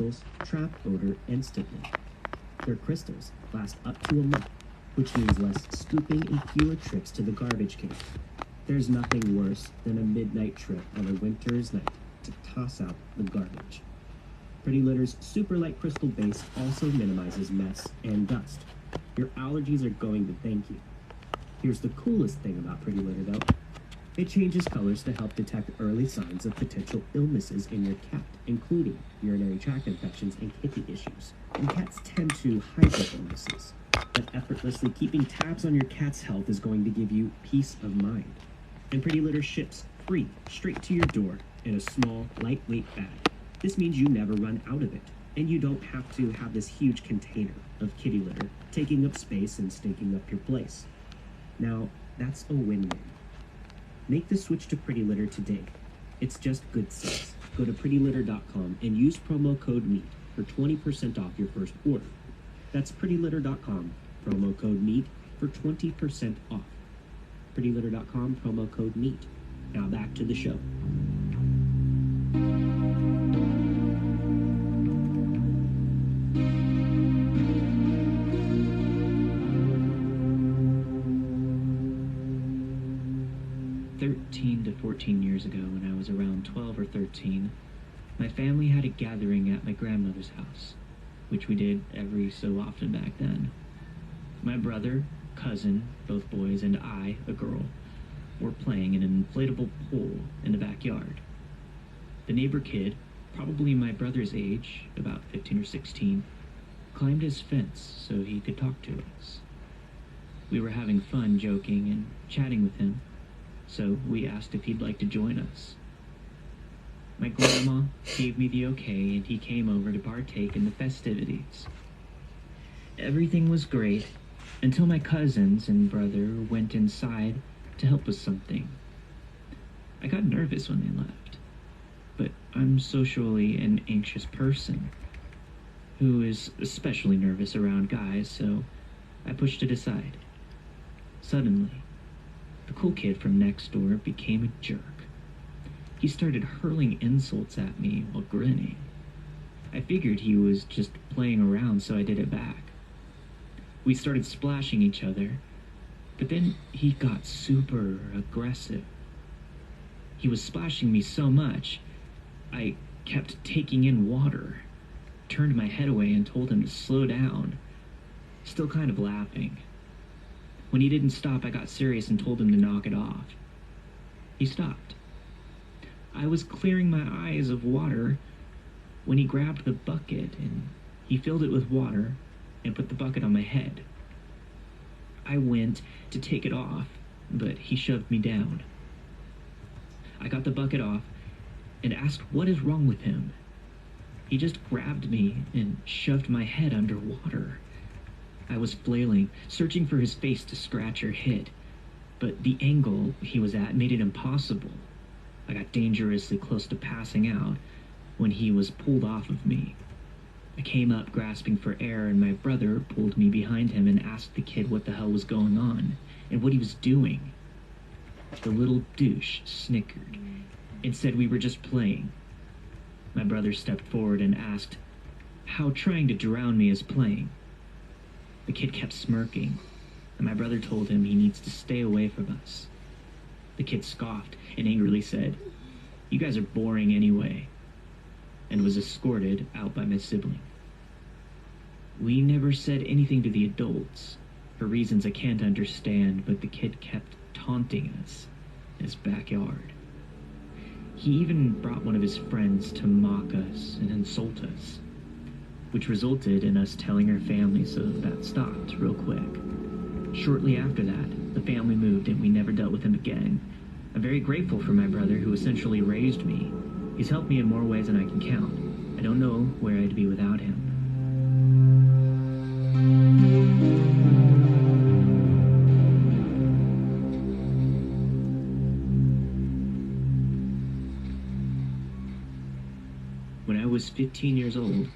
crystals trap odor instantly. Their crystals last up to a month, which means less scooping and fewer trips to the garbage can. There's nothing worse than a midnight trip on a winter's night to toss out the garbage. Pretty Litter's super light crystal base also minimizes mess and dust. Your allergies are going to thank you. Here's the coolest thing about Pretty Litter though. It changes colors to help detect early signs of potential illnesses in your cat, including urinary tract infections and kidney issues. And cats tend to hide their illnesses. But effortlessly keeping tabs on your cat's health is going to give you peace of mind. And Pretty Litter ships free, straight to your door in a small, lightweight bag. This means you never run out of it, and you don't have to have this huge container of kitty litter taking up space and stinking up your place. Now, that's a win-win. Make the switch to Pretty Litter today. It's just good sense. Go to prettylitter.com and use promo code MEAT for 20% off your first order. That's prettylitter.com, promo code MEAT for 20% off. prettylitter.com, promo code MEAT. Now back to the show. To 14 years ago, when I was around 12 or 13, my family had a gathering at my grandmother's house, which we did every so often back then. My brother, cousin, both boys, and I, a girl, were playing in an inflatable pool in the backyard. The neighbor kid, probably my brother's age, about 15 or 16, climbed his fence so he could talk to us. We were having fun joking and chatting with him, so we asked if he'd like to join us. My grandma gave me the okay, and he came over to partake in the festivities. Everything was great until my cousins and brother went inside to help with something. I got nervous when they left, but I'm socially an anxious person who is especially nervous around guys, so I pushed it aside. Suddenly, the cool kid from next door became a jerk. He started hurling insults at me while grinning. I figured he was just playing around, so I did it back. We started splashing each other, but then he got super aggressive. He was splashing me so much, I kept taking in water, turned my head away and told him to slow down, still kind of laughing. When he didn't stop, I got serious and told him to knock it off. He stopped. I was clearing my eyes of water when he grabbed the bucket and he filled it with water and put the bucket on my head. I went to take it off, but he shoved me down. I got the bucket off and asked what is wrong with him. He just grabbed me and shoved my head under water. I was flailing, searching for his face to scratch or hit, but the angle he was at made it impossible. I got dangerously close to passing out when he was pulled off of me. I came up grasping for air, and my brother pulled me behind him and asked the kid what the hell was going on and what he was doing. The little douche snickered and said we were just playing. My brother stepped forward and asked how trying to drown me is playing. The kid kept smirking, and my brother told him he needs to stay away from us. The kid scoffed and angrily said, "You guys are boring anyway," and was escorted out by my sibling. We never said anything to the adults, for reasons I can't understand, but the kid kept taunting us in his backyard. He even brought one of his friends to mock us and insult us, which resulted in us telling our family, so that stopped real quick. Shortly after that, the family moved and we never dealt with him again. I'm very grateful for my brother, who essentially raised me. He's helped me in more ways than I can count. I don't know where I'd be without him. When I was 15 years old,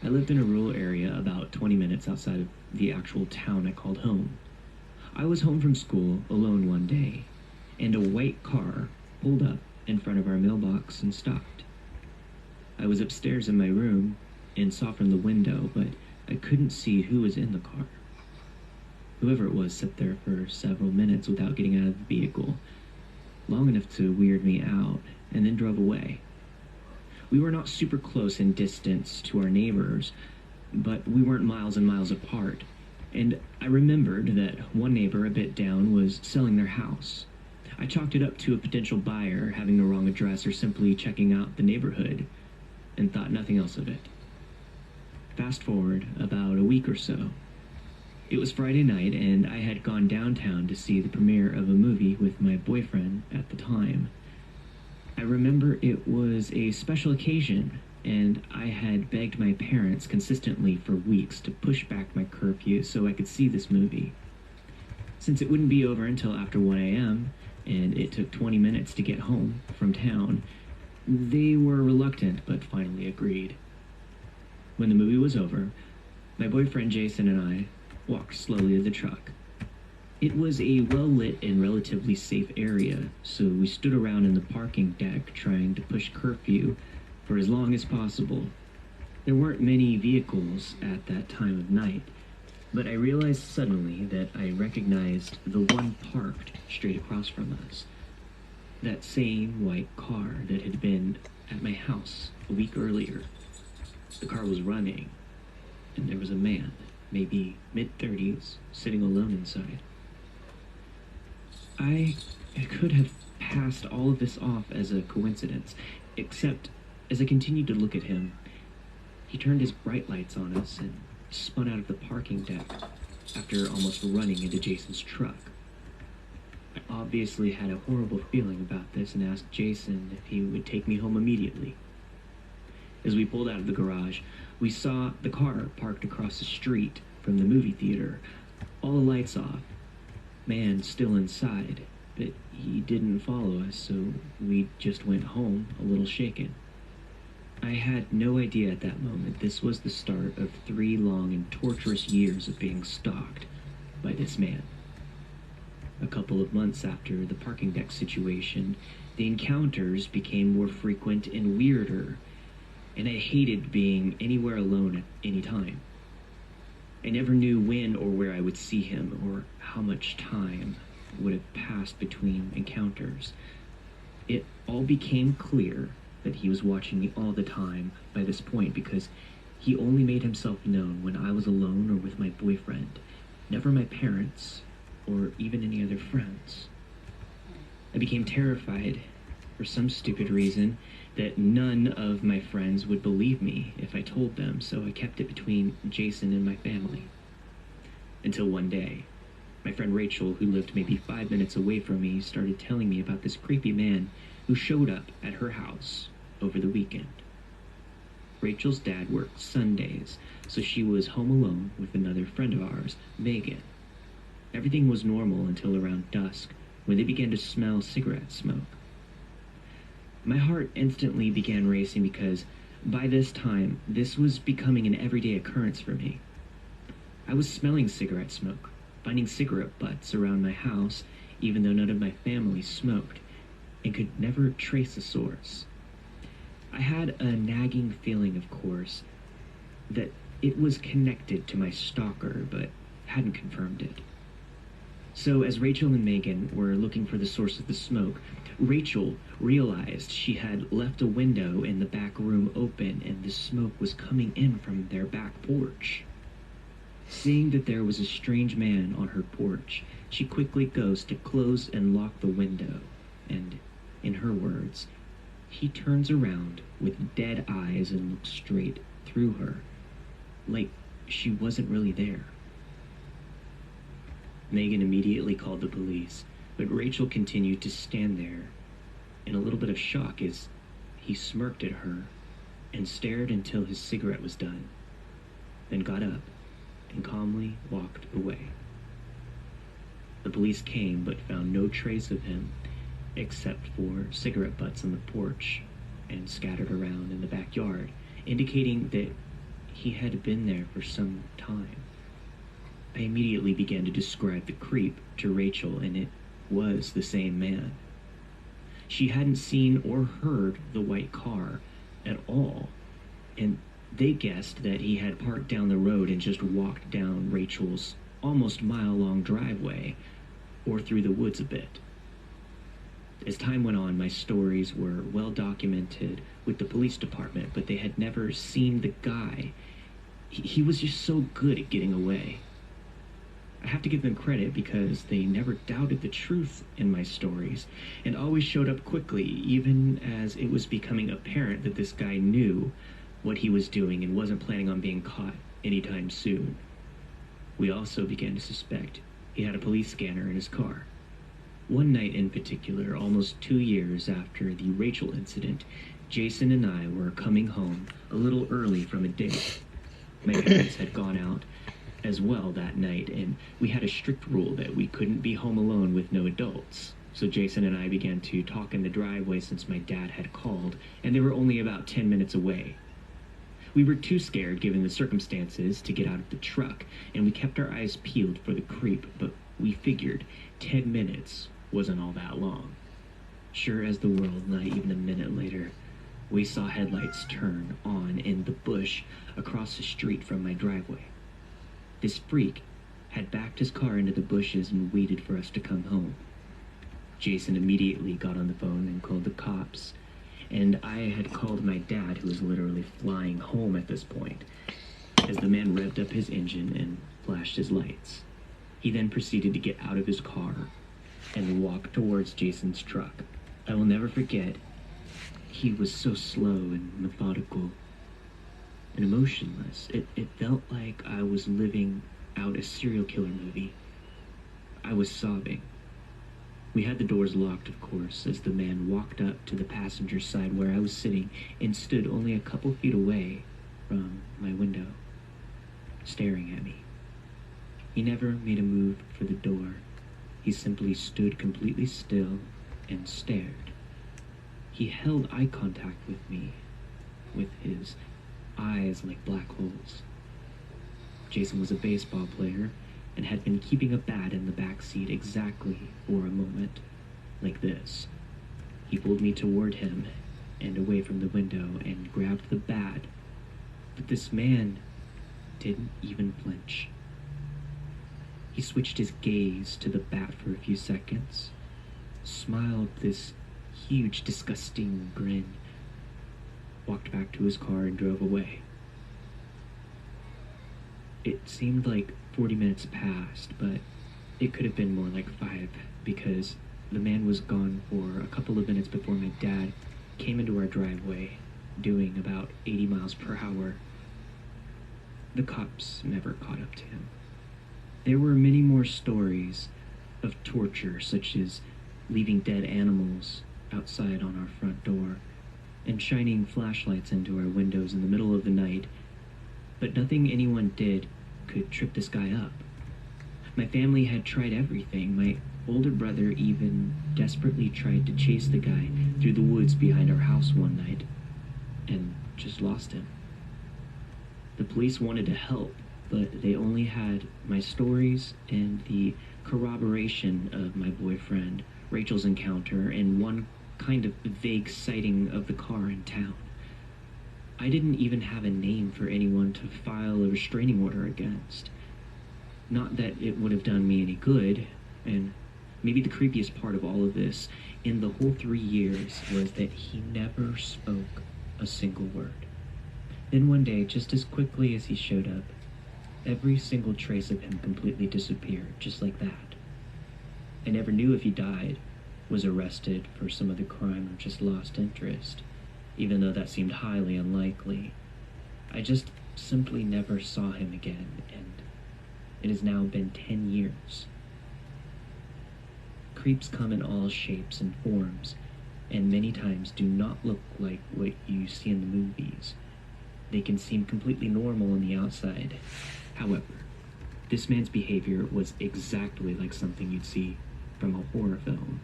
I lived in a rural area about 20 minutes outside of the actual town I called home. I was home from school alone one day, and a white car pulled up in front of our mailbox and stopped. I was upstairs in my room, and saw from the window, but I couldn't see who was in the car. Whoever it was sat there for several minutes without getting out of the vehicle, long enough to weird me out, and then drove away. We were not super close in distance to our neighbors, but we weren't miles and miles apart, and I remembered that one neighbor a bit down was selling their house. I chalked it up to a potential buyer having the wrong address or simply checking out the neighborhood, and thought nothing else of it. Fast forward about a week or so. It was Friday night, and I had gone downtown to see the premiere of a movie with my boyfriend at the time. I remember it was a special occasion, and I had begged my parents consistently for weeks to push back my curfew so I could see this movie. Since it wouldn't be over until after 1 a.m., and it took 20 minutes to get home from town, they were reluctant but finally agreed. When the movie was over, my boyfriend Jason and I walked slowly to the truck. It was a well-lit and relatively safe area, so we stood around in the parking deck trying to push curfew for as long as possible. There weren't many vehicles at that time of night, but I realized suddenly that I recognized the one parked straight across from us. That same white car that had been at my house a week earlier. The car was running, and there was a man, maybe mid-30s, sitting alone inside. I could have passed all of this off as a coincidence, except as I continued to look at him, he turned his bright lights on us and spun out of the parking deck after almost running into Jason's truck. I obviously had a horrible feeling about this and asked Jason if he would take me home immediately. As we pulled out of the garage, we saw the car parked across the street from the movie theater, all the lights off. Man still inside, but he didn't follow us, so we just went home a little shaken. I had no idea at that moment this was the start of 3 long and torturous years of being stalked by this man. A couple of months after the parking deck situation, the encounters became more frequent and weirder, and I hated being anywhere alone at any time. I never knew when or where I would see him, or how much time would have passed between encounters. It all became clear that he was watching me all the time by this point, because he only made himself known when I was alone or with my boyfriend, never my parents, or even any other friends. I became terrified, for some stupid reason, that none of my friends would believe me if I told them, so I kept it between Jason and my family. Until one day, my friend Rachel, who lived maybe 5 minutes away from me, started telling me about this creepy man who showed up at her house over the weekend. Rachel's dad worked Sundays, so she was home alone with another friend of ours, Megan. Everything was normal until around dusk, when they began to smell cigarette smoke. My heart instantly began racing because, by this time, this was becoming an everyday occurrence for me. I was smelling cigarette smoke, finding cigarette butts around my house, even though none of my family smoked, and could never trace the source. I had a nagging feeling, of course, that it was connected to my stalker, but hadn't confirmed it. So as Rachel and Megan were looking for the source of the smoke, Rachel realized she had left a window in the back room open and the smoke was coming in from their back porch. Seeing that there was a strange man on her porch, she quickly goes to close and lock the window, and, in her words, he turns around with dead eyes and looks straight through her, like she wasn't really there. Megan immediately called the police, but Rachel continued to stand there in a little bit of shock as he smirked at her and stared until his cigarette was done, then got up and calmly walked away. The police came but found no trace of him except for cigarette butts on the porch and scattered around in the backyard, indicating that he had been there for some time. I immediately began to describe the creep to Rachel, and it was the same man. She hadn't seen or heard the white car at all, and They guessed that he had parked down the road and just walked down Rachel's almost mile-long driveway, or through the woods a bit. As time went on, my stories were well documented with the police department, but they had never seen the guy. He was just so good at getting away. I have to give them credit because they never doubted the truth in my stories and always showed up quickly, even as it was becoming apparent that this guy knew what he was doing and wasn't planning on being caught anytime soon. We also began to suspect he had a police scanner in his car. One night in particular, almost 2 years after the Rachel incident, Jason and I were coming home a little early from a date. My parents had gone out as well that night, and we had a strict rule that we couldn't be home alone with no adults. So Jason and I began to talk in the driveway since my dad had called, and they were only about 10 minutes away. We were too scared, given the circumstances, to get out of the truck, and we kept our eyes peeled for the creep, but we figured 10 minutes wasn't all that long. Sure as the world, not even a minute later, we saw headlights turn on in the bush across the street from my driveway. This freak had backed his car into the bushes and waited for us to come home. Jason immediately got on the phone and called the cops, and I had called my dad, who was literally flying home at this point, as the man revved up his engine and flashed his lights. He then proceeded to get out of his car and walk towards Jason's truck. I will never forget, he was so slow and methodical and emotionless. It felt like I was living out a serial killer movie. I was sobbing. We had the doors locked, of course, as the man walked up to the passenger side where I was sitting and stood only a couple feet away from my window, staring at me. He never made a move for the door. He simply stood completely still and stared. He held eye contact with me, with his eyes like black holes. Jason was a baseball player and had been keeping a bat in the back seat exactly for a moment like this. He pulled me toward him and away from the window and grabbed the bat, but this man didn't even flinch. He switched his gaze to the bat for a few seconds, smiled this huge, disgusting grin, walked back to his car and drove away. It seemed like 40 minutes passed, but it could have been more like 5, because the man was gone for a couple of minutes before my dad came into our driveway, doing about 80 miles per hour. The cops never caught up to him. There were many more stories of torture, such as leaving dead animals outside on our front door and shining flashlights into our windows in the middle of the night, but nothing anyone did could trip this guy up. My family had tried everything. My older brother even desperately tried to chase the guy through the woods behind our house one night and just lost him. The police wanted to help, but they only had my stories and the corroboration of my boyfriend Rachel's encounter and one kind of vague sighting of the car in town. I didn't even have a name for anyone to file a restraining order against. Not that it would have done me any good, and maybe the creepiest part of all of this in the whole 3 years was that he never spoke a single word. Then one day, just as quickly as he showed up, every single trace of him completely disappeared, just like that. I never knew if he died, was arrested for some other crime, or just lost interest, even though that seemed highly unlikely. I just simply never saw him again, and it has now been 10 years. Creeps come in all shapes and forms, and many times do not look like what you see in the movies. They can seem completely normal on the outside. However, this man's behavior was exactly like something you'd see from a horror film.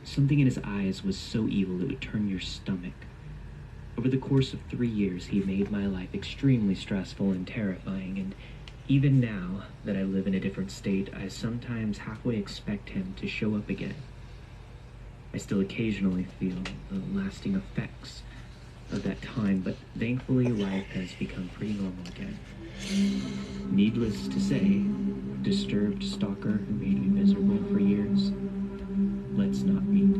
Something in his eyes was so evil it would turn your stomach. Over the course of 3 years, he made my life extremely stressful and terrifying, and even now that I live in a different state, I sometimes halfway expect him to show up again. I still occasionally feel the lasting effects of that time, but thankfully life has become pretty normal again. Needless to say, disturbed stalker who made me miserable for years, let's not meet.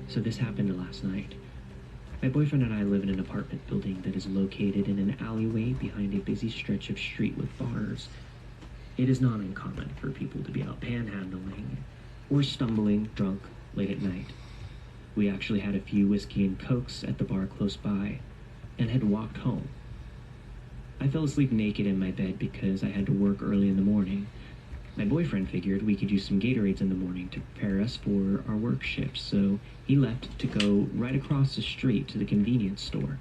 So this happened last night. My boyfriend and I live in an apartment building that is located in an alleyway behind a busy stretch of street with bars. It is not uncommon for people to be out panhandling or stumbling drunk late at night. We actually had a few whiskey and cokes at the bar close by and had walked home. I fell asleep naked in my bed because I had to work early in the morning. My boyfriend figured we could use some Gatorades in the morning to prepare us for our work shifts, so he left to go right across the street to the convenience store.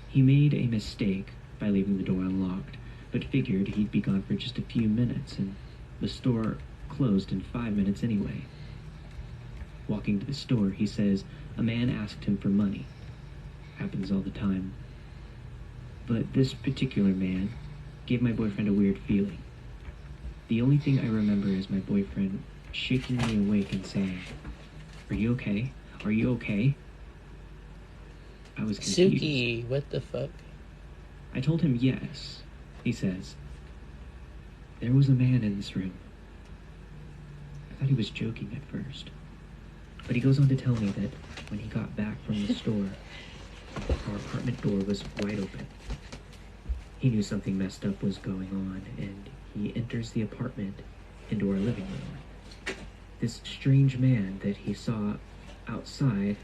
He made a mistake by leaving the door unlocked, but figured he'd be gone for just a few minutes, and the store closed in 5 minutes anyway. Walking to the store, he says a man asked him for money. Happens all the time. But this particular man gave my boyfriend a weird feeling. The only thing I remember is my boyfriend shaking me awake and saying, "Are you okay? Are you okay?" I was confused. Suki, what the fuck? I told him yes. He says, "There was a man in this room." I thought he was joking at first. But he goes on to tell me that when he got back from the store, our apartment door was wide open. He knew something messed up was going on, and he enters the apartment into our living room. This strange man that he saw outside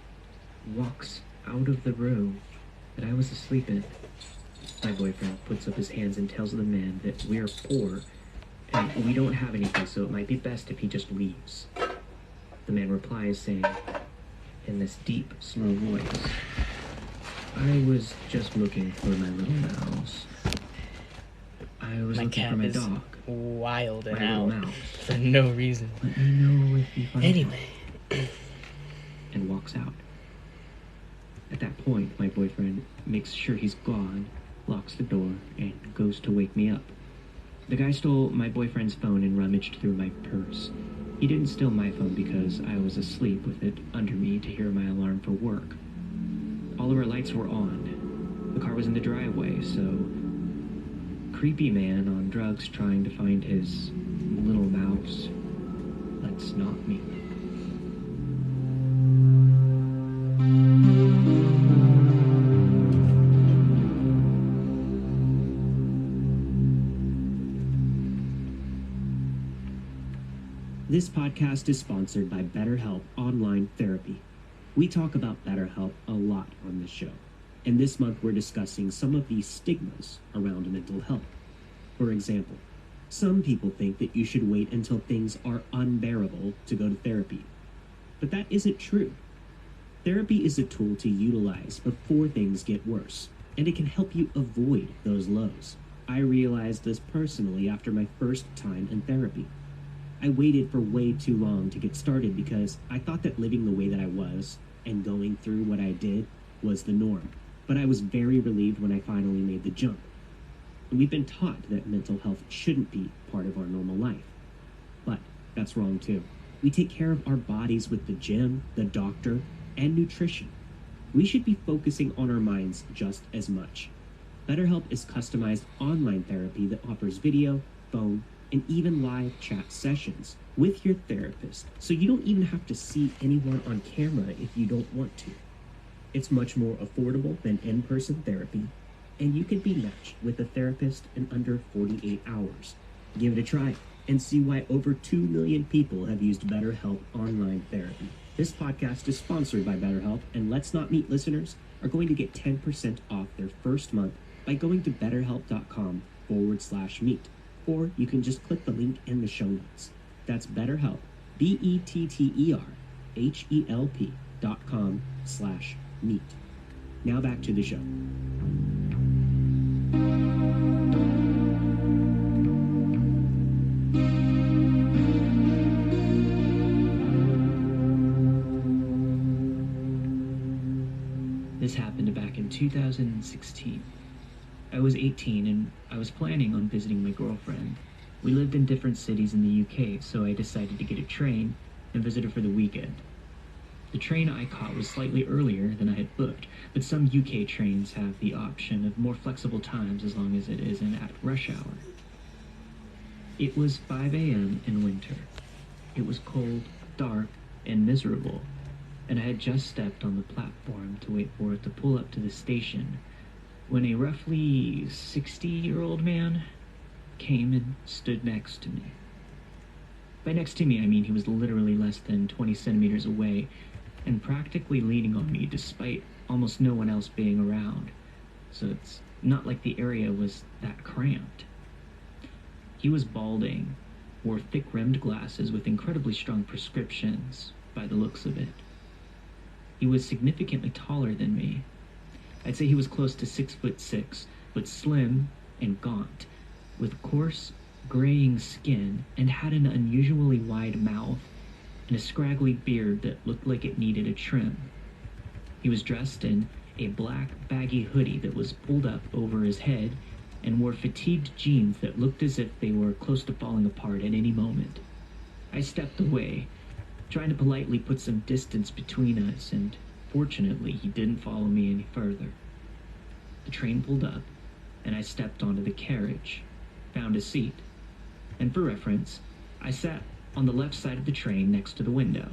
walks out of the room that I was asleep in. My boyfriend puts up his hands and tells the man that we're poor and we don't have anything, so it might be best if he just leaves. The man replies saying, in this deep, slow voice, "I was just looking for my little mouse. I was My looking cat for my is dog. wild and My little out mouse. for no reason. Let me know if you find Anyway. it." And walks out. At that point, my boyfriend makes sure he's gone, locks the door, and goes to wake me up. The guy stole my boyfriend's phone and rummaged through my purse. He didn't steal my phone because I was asleep with it under me to hear my alarm for work. All of our lights were on. The car was in the driveway, so creepy man on drugs trying to find his little mouse. Let's not meet. This podcast is sponsored by BetterHelp Online Therapy. We talk about BetterHelp a lot on this show, and this month we're discussing some of the stigmas around mental health. For example, some people think that you should wait until things are unbearable to go to therapy, but that isn't true. Therapy is a tool to utilize before things get worse, and it can help you avoid those lows. I realized this personally after my first time in therapy. I waited for way too long to get started because I thought that living the way that I was and going through what I did was the norm. But I was very relieved when I finally made the jump. And we've been taught that mental health shouldn't be part of our normal life. But that's wrong too. We take care of our bodies with the gym, the doctor, and nutrition. We should be focusing on our minds just as much. BetterHelp is customized online therapy that offers video, phone, and even live chat sessions with your therapist, so you don't even have to see anyone on camera if you don't want to. It's much more affordable than in-person therapy, and you can be matched with a therapist in under 48 hours. Give it a try and see why over 2 million people have used BetterHelp online therapy. This podcast is sponsored by BetterHelp, and Let's Not Meet listeners are going to get 10% off their first month by going to betterhelp.com/meet. Or you can just click the link in the show notes. That's BetterHelp, BetterHelp.com/meet. Now back to the show. This happened back in 2016. I was 18 and I was planning on visiting my girlfriend. We lived in different cities in the UK, so I decided to get a train and visit her for the weekend. The train I caught was slightly earlier than I had booked, but some UK trains have the option of more flexible times as long as it isn't at rush hour. It was 5 a.m. in winter. It was cold, dark, and miserable, and I had just stepped on the platform to wait for it to pull up to the station when a roughly 60-year-old man came and stood next to me. By next to me, I mean he was literally less than 20 centimeters away and practically leaning on me despite almost no one else being around, so it's not like the area was that cramped. He was balding, wore thick-rimmed glasses with incredibly strong prescriptions, by the looks of it. He was significantly taller than me. I'd say he was close to 6'6", but slim and gaunt, with coarse, graying skin, and had an unusually wide mouth and a scraggly beard that looked like it needed a trim. He was dressed in a black, baggy hoodie that was pulled up over his head and wore fatigued jeans that looked as if they were close to falling apart at any moment. I stepped away, trying to politely put some distance between us, and fortunately he didn't follow me any further. The train pulled up, and I stepped onto the carriage, found a seat, and for reference, I sat on the left side of the train next to the window.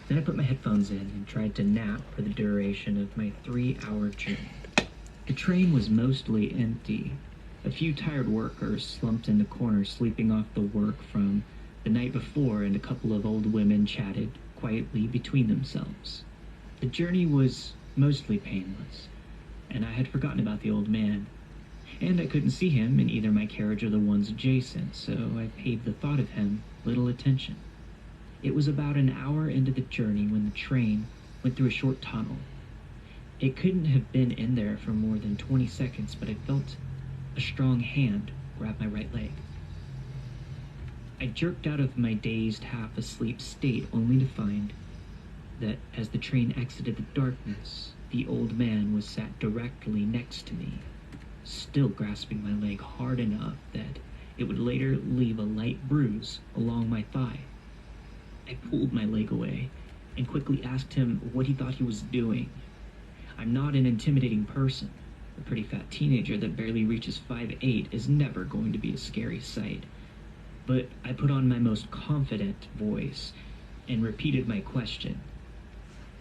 Then I put my headphones in and tried to nap for the duration of my 3-hour journey. The train was mostly empty. A few tired workers slumped in the corner sleeping off the work from the night before, and a couple of old women chatted quietly between themselves. The journey was mostly painless, and I had forgotten about the old man, and I couldn't see him in either my carriage or the ones adjacent, so I paid the thought of him little attention. It was about an hour into the journey when the train went through a short tunnel. It couldn't have been in there for more than 20 seconds, but I felt a strong hand grab my right leg. I jerked out of my dazed, half-asleep state only to find that as the train exited the darkness, the old man was sat directly next to me, still grasping my leg hard enough that it would later leave a light bruise along my thigh. I pulled my leg away and quickly asked him what he thought he was doing. I'm not an intimidating person. A pretty fat teenager that barely reaches 5'8" is never going to be a scary sight. But I put on my most confident voice and repeated my question,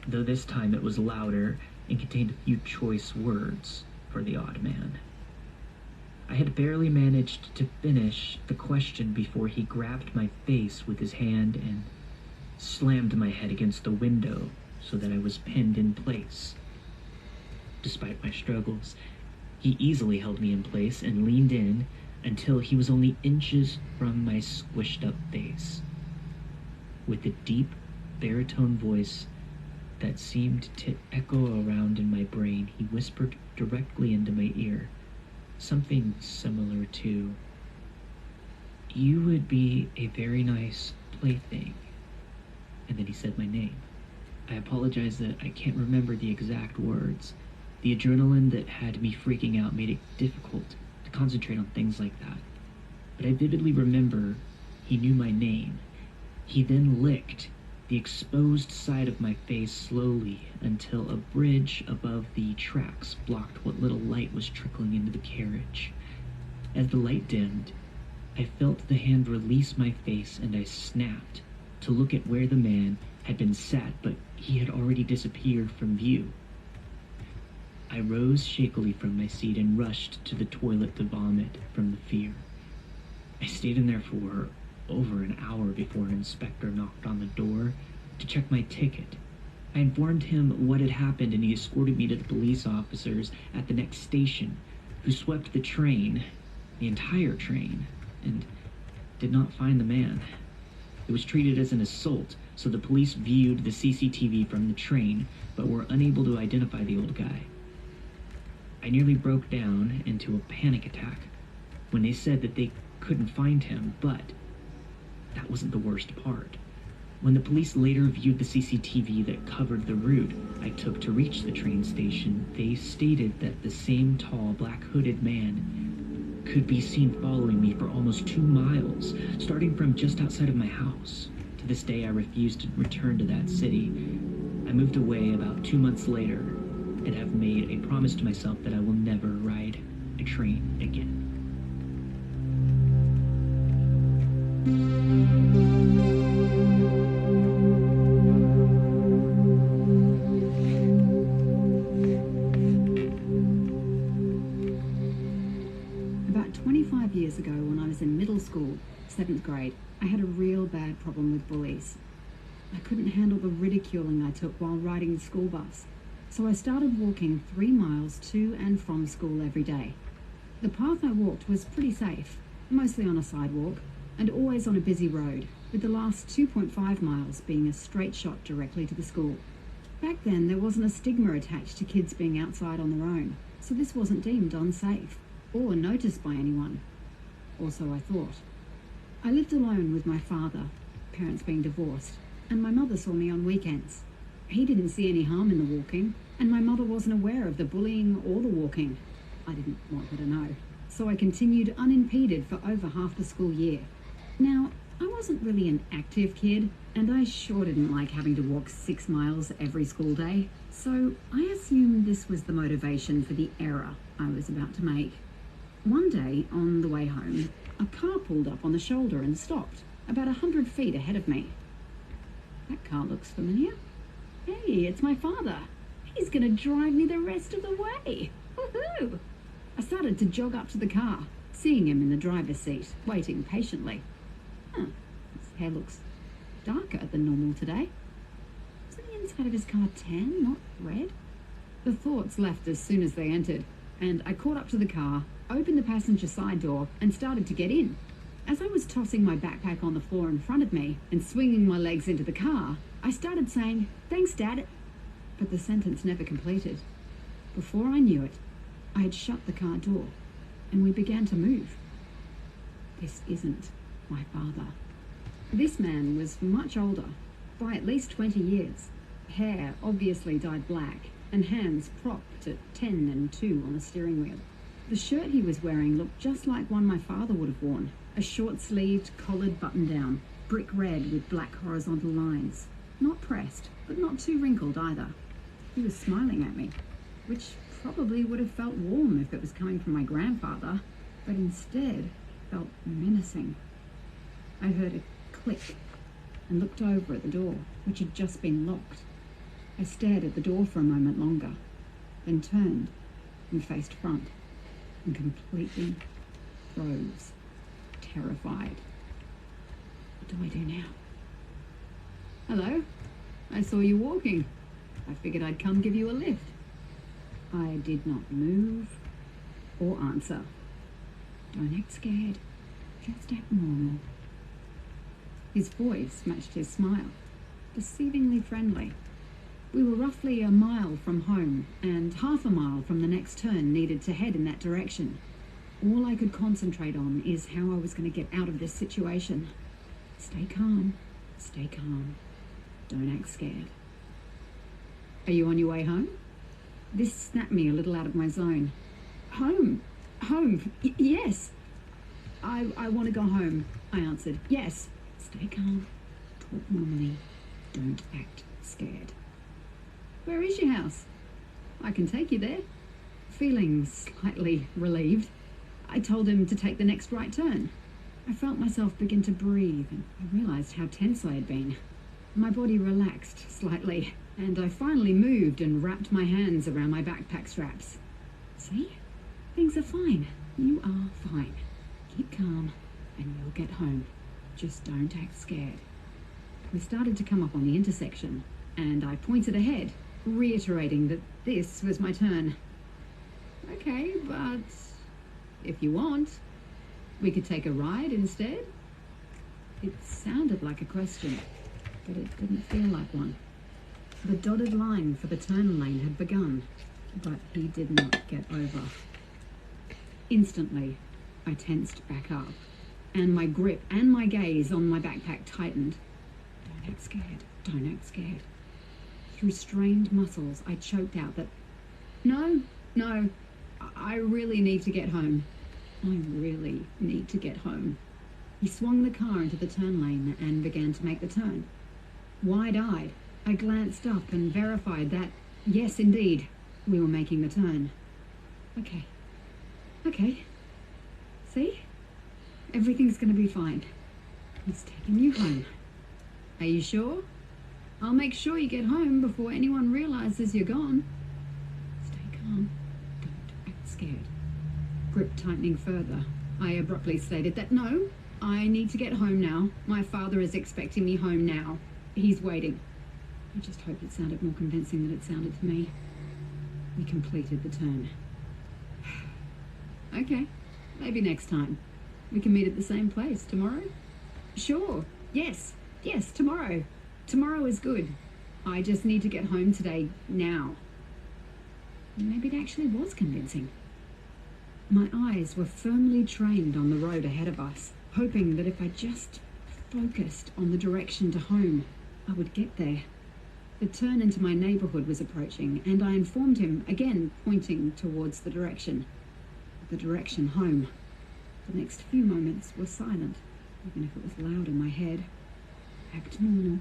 though this time it was louder and contained a few choice words for the odd man. I had barely managed to finish the question before he grabbed my face with his hand and slammed my head against the window so that I was pinned in place. Despite my struggles, he easily held me in place and leaned in until he was only inches from my squished-up face. With a deep, baritone voice that seemed to echo around in my brain, he whispered directly into my ear, something similar to, "You would be a very nice plaything." And then he said my name. I apologize that I can't remember the exact words. The adrenaline that had me freaking out made it difficult to concentrate on things like that. But I vividly remember he knew my name. He then licked the exposed side of my face slowly until a bridge above the tracks blocked what little light was trickling into the carriage. As the light dimmed, I felt the hand release my face and I snapped to look at where the man had been sat, but he had already disappeared from view. I rose shakily from my seat and rushed to the toilet to vomit from the fear. I stayed in there for over an hour before an inspector knocked on the door to check my ticket. I informed him what had happened and he escorted me to the police officers at the next station, who swept the train, the entire train, and did not find the man. It was treated as an assault, so the police viewed the CCTV from the train, but were unable to identify the old guy. I nearly broke down into a panic attack when they said that they couldn't find him, but that wasn't the worst part. When the police later viewed the CCTV that covered the route I took to reach the train station, they stated that the same tall, black-hooded man could be seen following me for almost 2 miles, starting from just outside of my house. To this day, I refuse to return to that city. I moved away about 2 months later and have made a promise to myself that I will never ride a train again. About 25 years ago, when I was in middle school, 7th grade, I had a real bad problem with bullies. I couldn't handle the ridiculing I took while riding the school bus, so I started walking 3 miles to and from school every day. The path I walked was pretty safe, mostly on a sidewalk, and always on a busy road, with the last 2.5 miles being a straight shot directly to the school. Back then, there wasn't a stigma attached to kids being outside on their own, so this wasn't deemed unsafe or noticed by anyone. Or so I thought. I lived alone with my father, parents being divorced, and my mother saw me on weekends. He didn't see any harm in the walking, and my mother wasn't aware of the bullying or the walking. I didn't want her to know, so I continued unimpeded for over half the school year. Now, I wasn't really an active kid, and I sure didn't like having to walk 6 miles every school day, so I assumed this was the motivation for the error I was about to make. One day, on the way home, a car pulled up on the shoulder and stopped, about 100 feet ahead of me. That car looks familiar. Hey, it's my father. He's gonna drive me the rest of the way. Woohoo! I started to jog up to the car, seeing him in the driver's seat, waiting patiently. His hair looks darker than normal today. Isn't the inside of his car tan, not red? The thoughts left as soon as they entered, and I caught up to the car, opened the passenger side door, and started to get in. As I was tossing my backpack on the floor in front of me and swinging my legs into the car, I started saying, "Thanks, Dad," but the sentence never completed. Before I knew it, I had shut the car door, and we began to move. This isn't my father. This man was much older, by at least 20 years. Hair obviously dyed black, and hands propped at 10 and 2 on the steering wheel. The shirt he was wearing looked just like one my father would have worn, a short-sleeved, collared button-down, brick red with black horizontal lines. Not pressed, but not too wrinkled either. He was smiling at me, which probably would have felt warm if it was coming from my grandfather, but instead felt menacing. I heard a click and looked over at the door, which had just been locked. I stared at the door for a moment longer, then turned and faced front, and completely froze, terrified. What do I do now? Hello? I saw you walking. I figured I'd come give you a lift. I did not move or answer. Don't act scared. Just act normal. His voice matched his smile, deceivingly friendly. We were roughly a mile from home, and half a mile from the next turn needed to head in that direction. All I could concentrate on is how I was going to get out of this situation. Stay calm. Stay calm. Don't act scared. Are you on your way home? This snapped me a little out of my zone. Home? Yes. I want to go home, I answered. Yes. Stay calm. Talk normally. Don't act scared. Where is your house? I can take you there. Feeling slightly relieved, I told him to take the next right turn. I felt myself begin to breathe, and I realized how tense I had been. My body relaxed slightly, and I finally moved and wrapped my hands around my backpack straps. See? Things are fine. You are fine. Keep calm, and you'll get home. Just don't act scared. We started to come up on the intersection, and I pointed ahead, reiterating that this was my turn. Okay, but if you want, we could take a ride instead? It sounded like a question, but it didn't feel like one. The dotted line for the turn lane had begun, but he did not get over. Instantly, I tensed back up, and my grip and my gaze on my backpack tightened. Don't act scared. Don't act scared. Through strained muscles, I choked out that, no, I really need to get home. I really need to get home. He swung the car into the turn lane and began to make the turn. Wide-eyed, I glanced up and verified that, yes, indeed, we were making the turn. Okay. See? Everything's gonna be fine. He's taking you home. Are you sure? I'll make sure you get home before anyone realizes you're gone. Stay calm. Don't act scared. Grip tightening further, I abruptly stated that no, I need to get home now. My father is expecting me home now. He's waiting. I just hoped it sounded more convincing than it sounded to me. We completed the turn. Okay, maybe next time. We can meet at the same place tomorrow? Sure, yes, tomorrow. Tomorrow is good. I just need to get home today, now. Maybe it actually was convincing. My eyes were firmly trained on the road ahead of us, hoping that if I just focused on the direction to home, I would get there. The turn into my neighborhood was approaching, and I informed him, again pointing towards the direction home. The next few moments were silent, even if it was loud in my head. Act normal.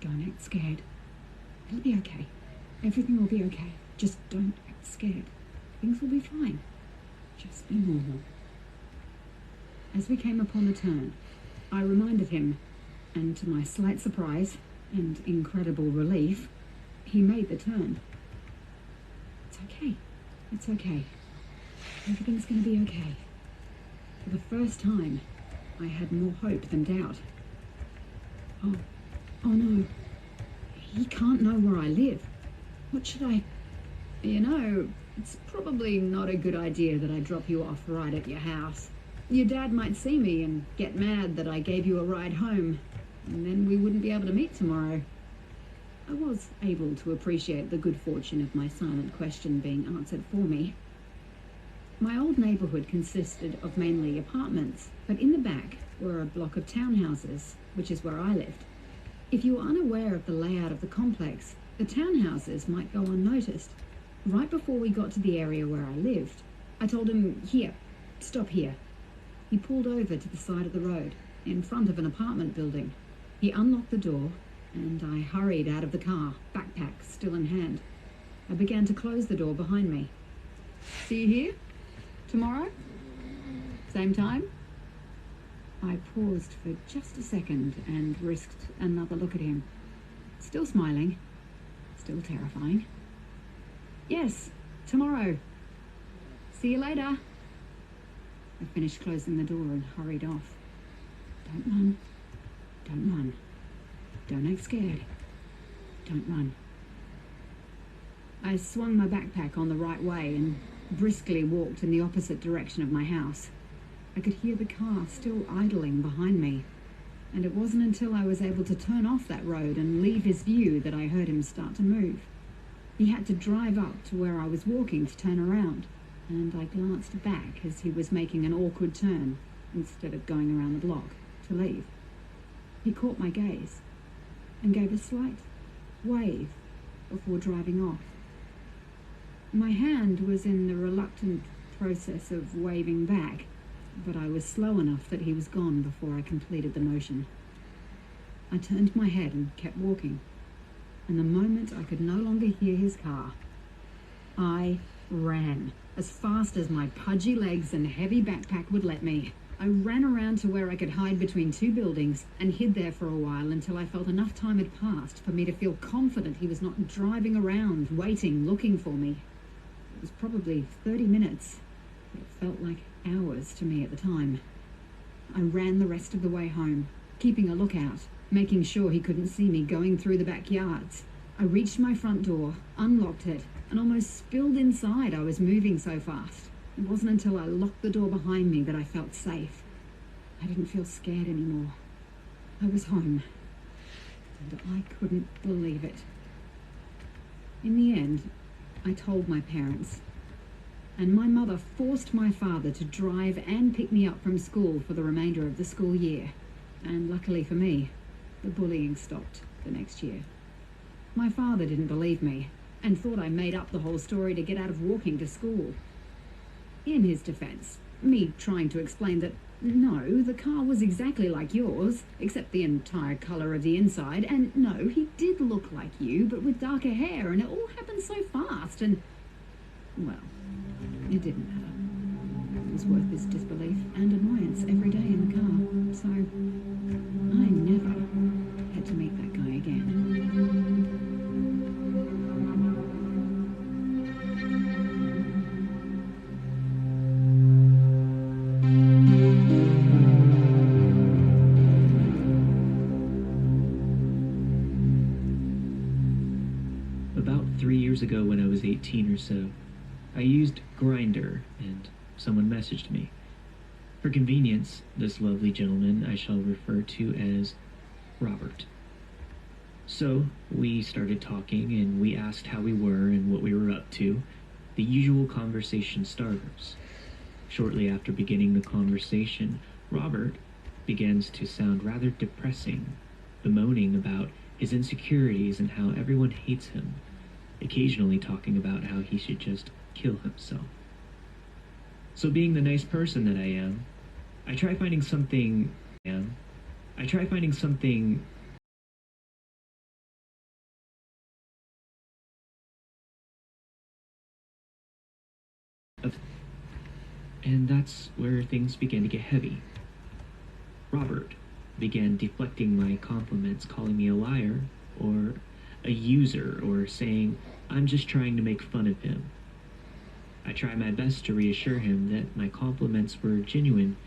Don't act scared. It'll be okay. Everything will be okay. Just don't act scared. Things will be fine. Just be normal. As we came upon the turn, I reminded him, and to my slight surprise and incredible relief, he made the turn. It's okay. It's okay. Everything's going to be okay. For the first time, I had more hope than doubt. Oh no. He can't know where I live. What should I... You know, it's probably not a good idea that I drop you off right at your house. Your dad might see me and get mad that I gave you a ride home, and then we wouldn't be able to meet tomorrow. I was able to appreciate the good fortune of my silent question being answered for me. My old neighborhood consisted of mainly apartments, but in the back were a block of townhouses, which is where I lived. If you were unaware of the layout of the complex, the townhouses might go unnoticed. Right before we got to the area where I lived, I told him, here, stop here. He pulled over to the side of the road, in front of an apartment building. He unlocked the door, and I hurried out of the car, backpack still in hand. I began to close the door behind me. See you here? Tomorrow? Same time? I paused for just a second and risked another look at him. Still smiling. Still terrifying. Yes, tomorrow. See you later. I finished closing the door and hurried off. Don't run. Don't run. Don't act scared. Don't run. I swung my backpack on the right way and briskly walked in the opposite direction of my house. I could hear the car still idling behind me, and it wasn't until I was able to turn off that road and leave his view that I heard him start to move. He had to drive up to where I was walking to turn around, and I glanced back as he was making an awkward turn instead of going around the block to leave. He caught my gaze and gave a slight wave before driving off. My hand was in the reluctant process of waving back, but I was slow enough that he was gone before I completed the motion. I turned my head and kept walking, and the moment I could no longer hear his car, I ran as fast as my pudgy legs and heavy backpack would let me. I ran around to where I could hide between two buildings and hid there for a while until I felt enough time had passed for me to feel confident he was not driving around, waiting, looking for me. It was probably 30 minutes, but it felt like hours to me at the time. I ran the rest of the way home, keeping a lookout, making sure he couldn't see me going through the backyards. I reached my front door, unlocked it, and almost spilled inside. I was moving so fast. It wasn't until I locked the door behind me that I felt safe. I didn't feel scared anymore. I was home, and I couldn't believe it. In the end, I told my parents, and my mother forced my father to drive and pick me up from school for the remainder of the school year. And luckily for me, The bullying stopped the next year. My father didn't believe me and thought I made up the whole story to get out of walking to school. In his defense, me trying to explain that no, the car was exactly like yours, except the entire color of the inside, and no, he did look like you, but with darker hair, and it all happened so fast, and, well, it didn't matter. It was worth his disbelief and annoyance every day in the car, so I never had to meet that guy again. About 3 years ago, when I was 18 or so, I used Grindr, and someone messaged me. For convenience, this lovely gentleman I shall refer to as Robert. So, we started talking, and we asked how we were and what we were up to, the usual conversation starters. Shortly after beginning the conversation, Robert begins to sound rather depressing, bemoaning about his insecurities and how everyone hates him, occasionally talking about how he should just kill himself. So being the nice person that I am, I try finding something and that's where things began to get heavy. Robert began deflecting my compliments, calling me a liar, or a user, or saying I'm just trying to make fun of him. I try my best to reassure him that my compliments were genuine,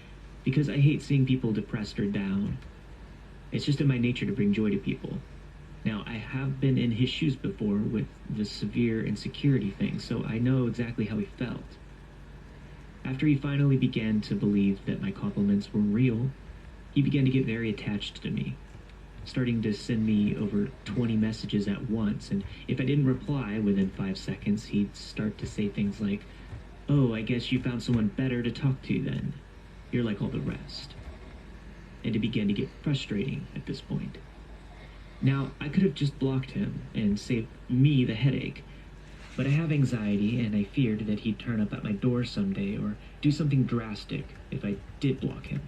because I hate seeing people depressed or down. It's just in my nature to bring joy to people. Now, I have been in his shoes before with the severe insecurity thing, so I know exactly how he felt. After he finally began to believe that my compliments were real, he began to get very attached to me, starting to send me over 20 messages at once, and if I didn't reply within 5 seconds, he'd start to say things like, "Oh, I guess you found someone better to talk to then. You're like all the rest." And it began to get frustrating at this point. Now, I could have just blocked him and saved me the headache, but I have anxiety, and I feared that he'd turn up at my door someday or do something drastic if I did block him.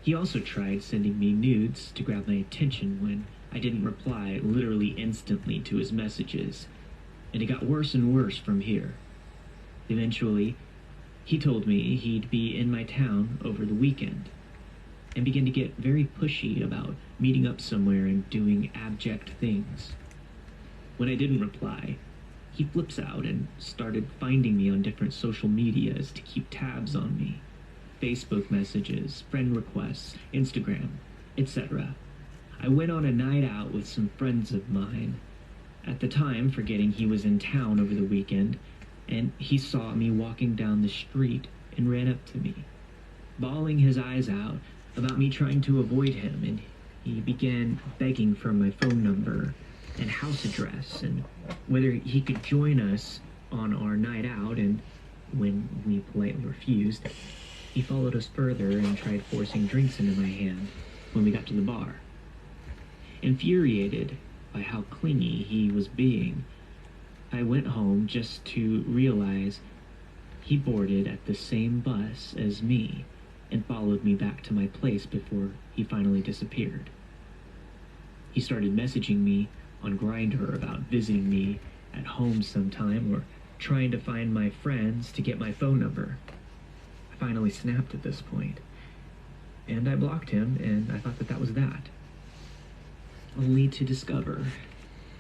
He also tried sending me nudes to grab my attention when I didn't reply literally instantly to his messages, and it got worse and worse from here. Eventually, he told me he'd be in my town over the weekend, and began to get very pushy about meeting up somewhere and doing abject things. When I didn't reply, he flips out and started finding me on different social medias to keep tabs on me. Facebook messages, friend requests, Instagram, etc. I went on a night out with some friends of mine, at the time forgetting he was in town over the weekend, and he saw me walking down the street and ran up to me, bawling his eyes out about me trying to avoid him, and he began begging for my phone number and house address and whether he could join us on our night out, and when we politely refused, he followed us further and tried forcing drinks into my hand when we got to the bar. Infuriated by how clingy he was being, I went home just to realize he boarded at the same bus as me and followed me back to my place before he finally disappeared. He started messaging me on Grindr about visiting me at home sometime or trying to find my friends to get my phone number. I finally snapped at this point, and I blocked him, and I thought that that was that. Only to discover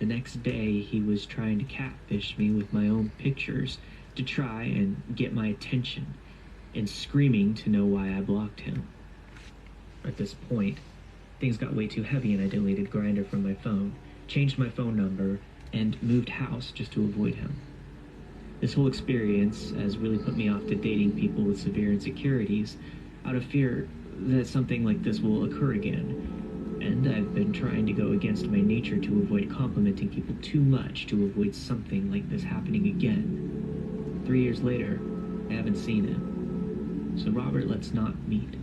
the next day he was trying to catfish me with my own pictures to try and get my attention, and screaming to know why I blocked him. At this point, things got way too heavy, and I deleted Grindr from my phone, changed my phone number, and moved house just to avoid him. This whole experience has really put me off to dating people with severe insecurities out of fear that something like this will occur again. And I've been trying to go against my nature to avoid complimenting people too much to avoid something like this happening again. 3 years later, I haven't seen him. So Robert, let's not meet.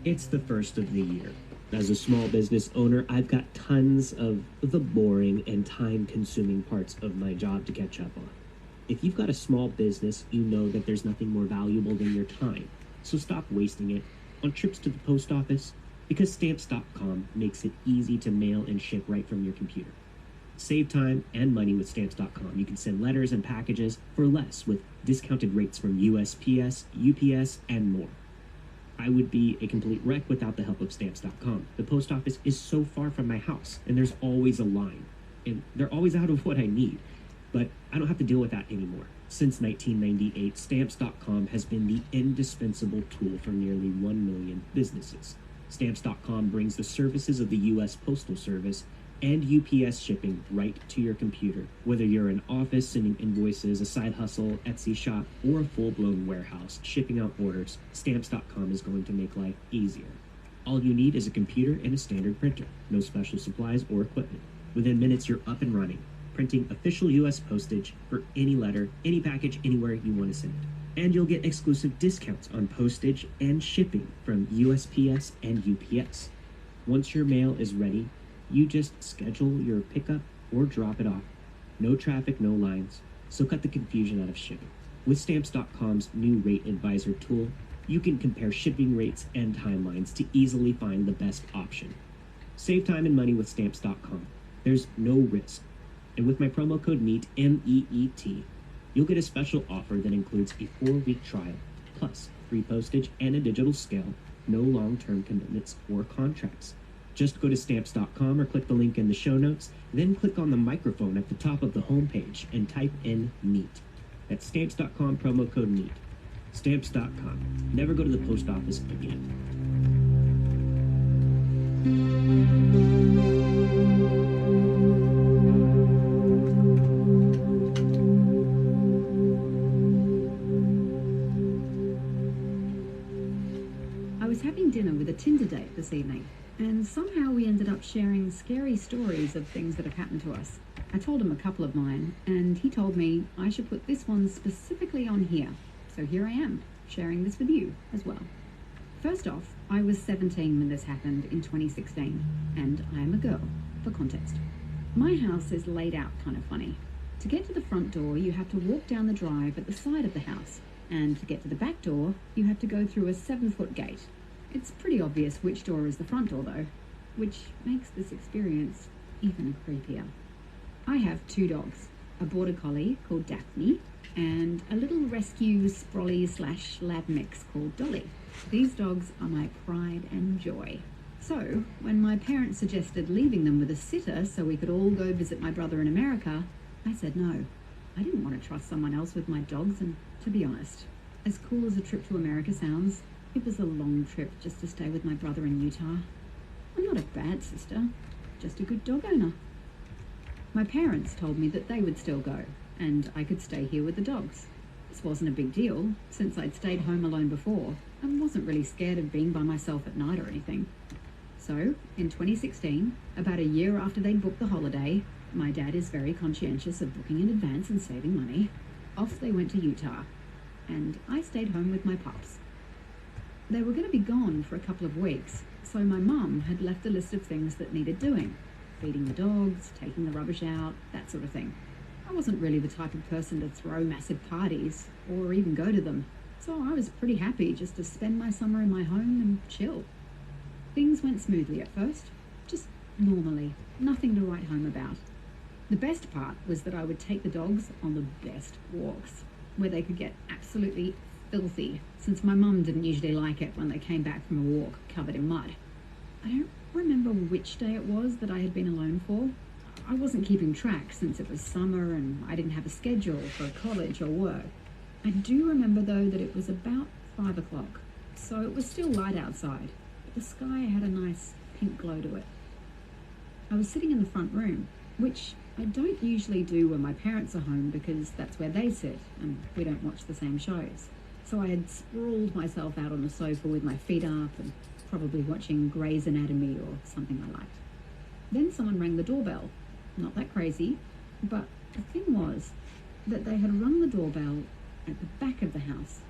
It's the first of the year. As a small business owner, I've got tons of the boring and time-consuming parts of my job to catch up on. If you've got a small business, you know that there's nothing more valuable than your time. So stop wasting it on trips to the post office, because Stamps.com makes it easy to mail and ship right from your computer. Save time and money with Stamps.com. You can send letters and packages for less with discounted rates from USPS, UPS, and more. I would be a complete wreck without the help of Stamps.com. The post office is so far from my house, and there's always a line. And they're always out of what I need. But I don't have to deal with that anymore. Since 1998, Stamps.com has been the indispensable tool for nearly 1 million businesses. Stamps.com brings the services of the U.S. Postal Service and UPS shipping right to your computer. Whether you're an office sending invoices, a side hustle, Etsy shop, or a full-blown warehouse shipping out orders, Stamps.com is going to make life easier. All you need is a computer and a standard printer. No special supplies or equipment. Within minutes, you're up and running, printing official U.S. postage for any letter, any package, anywhere you want to send it. And you'll get exclusive discounts on postage and shipping from USPS and UPS. Once your mail is ready, you just schedule your pickup or drop it off. No traffic, no lines, so cut the confusion out of shipping. With Stamps.com's new Rate Advisor tool, you can compare shipping rates and timelines to easily find the best option. Save time and money with Stamps.com. There's no risk. And with my promo code MEET, M-E-E-T, you'll get a special offer that includes a 4-week trial, plus free postage and a digital scale, no long-term commitments or contracts. Just go to Stamps.com or click the link in the show notes, then click on the microphone at the top of the homepage and type in MEET. That's Stamps.com, promo code MEET. Stamps.com. Never go to the post office again. I was having dinner with a Tinder date this evening, and somehow we ended up sharing scary stories of things that have happened to us. I told him a couple of mine, and he told me I should put this one specifically on here. So here I am, sharing this with you as well. First off, I was 17 when this happened in 2016, and I am a girl, for context. My house is laid out kind of funny. To get to the front door, you have to walk down the drive at the side of the house, and to get to the back door, you have to go through a 7-foot gate. It's pretty obvious which door is the front door though, which makes this experience even creepier. I have 2 dogs, a border collie called Daphne and a little rescue sprolly/lab mix called Dolly. These dogs are my pride and joy. So when my parents suggested leaving them with a sitter so we could all go visit my brother in America, I said no. I didn't want to trust someone else with my dogs, and to be honest, as cool as a trip to America sounds, it was a long trip just to stay with my brother in Utah. I'm not a bad sister, just a good dog owner. My parents told me that they would still go, and I could stay here with the dogs. This wasn't a big deal, since I'd stayed home alone before, and wasn't really scared of being by myself at night or anything. So, in 2016, about a year after they'd booked the holiday, my dad is very conscientious of booking in advance and saving money, off they went to Utah, and I stayed home with my pups. They were going to be gone for a couple of weeks, so my mum had left a list of things that needed doing. Feeding the dogs, taking the rubbish out, that sort of thing. I wasn't really the type of person to throw massive parties, or even go to them, so I was pretty happy just to spend my summer in my home and chill. Things went smoothly at first, just normally, nothing to write home about. The best part was that I would take the dogs on the best walks, where they could get absolutely filthy, since my mum didn't usually like it when they came back from a walk covered in mud. I don't remember which day it was that I had been alone for. I wasn't keeping track since it was summer and I didn't have a schedule for college or work. I do remember though that it was about 5 o'clock, so it was still light outside, but the sky had a nice pink glow to it. I was sitting in the front room, which I don't usually do when my parents are home because that's where they sit and we don't watch the same shows. So I had sprawled myself out on the sofa with my feet up and probably watching Grey's Anatomy or something I liked. Then someone rang the doorbell. Not that crazy, but the thing was that they had rung the doorbell at the back of the house.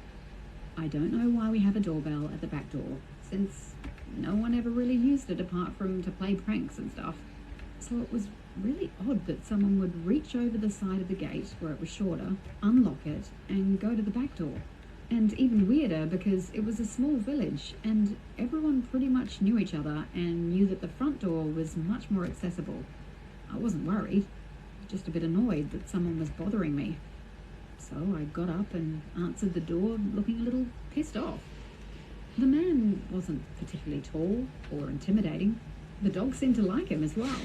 I don't know why we have a doorbell at the back door, since no one ever really used it apart from to play pranks and stuff. So it was really odd that someone would reach over the side of the gate where it was shorter, unlock it, and go to the back door. And even weirder because it was a small village and everyone pretty much knew each other and knew that the front door was much more accessible. I wasn't worried, just a bit annoyed that someone was bothering me. So I got up and answered the door, looking a little pissed off. The man wasn't particularly tall or intimidating. The dog seemed to like him as well.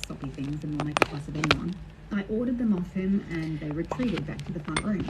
Soppy things and will make a fuss of anyone. I ordered them off him and they retreated back to the front room.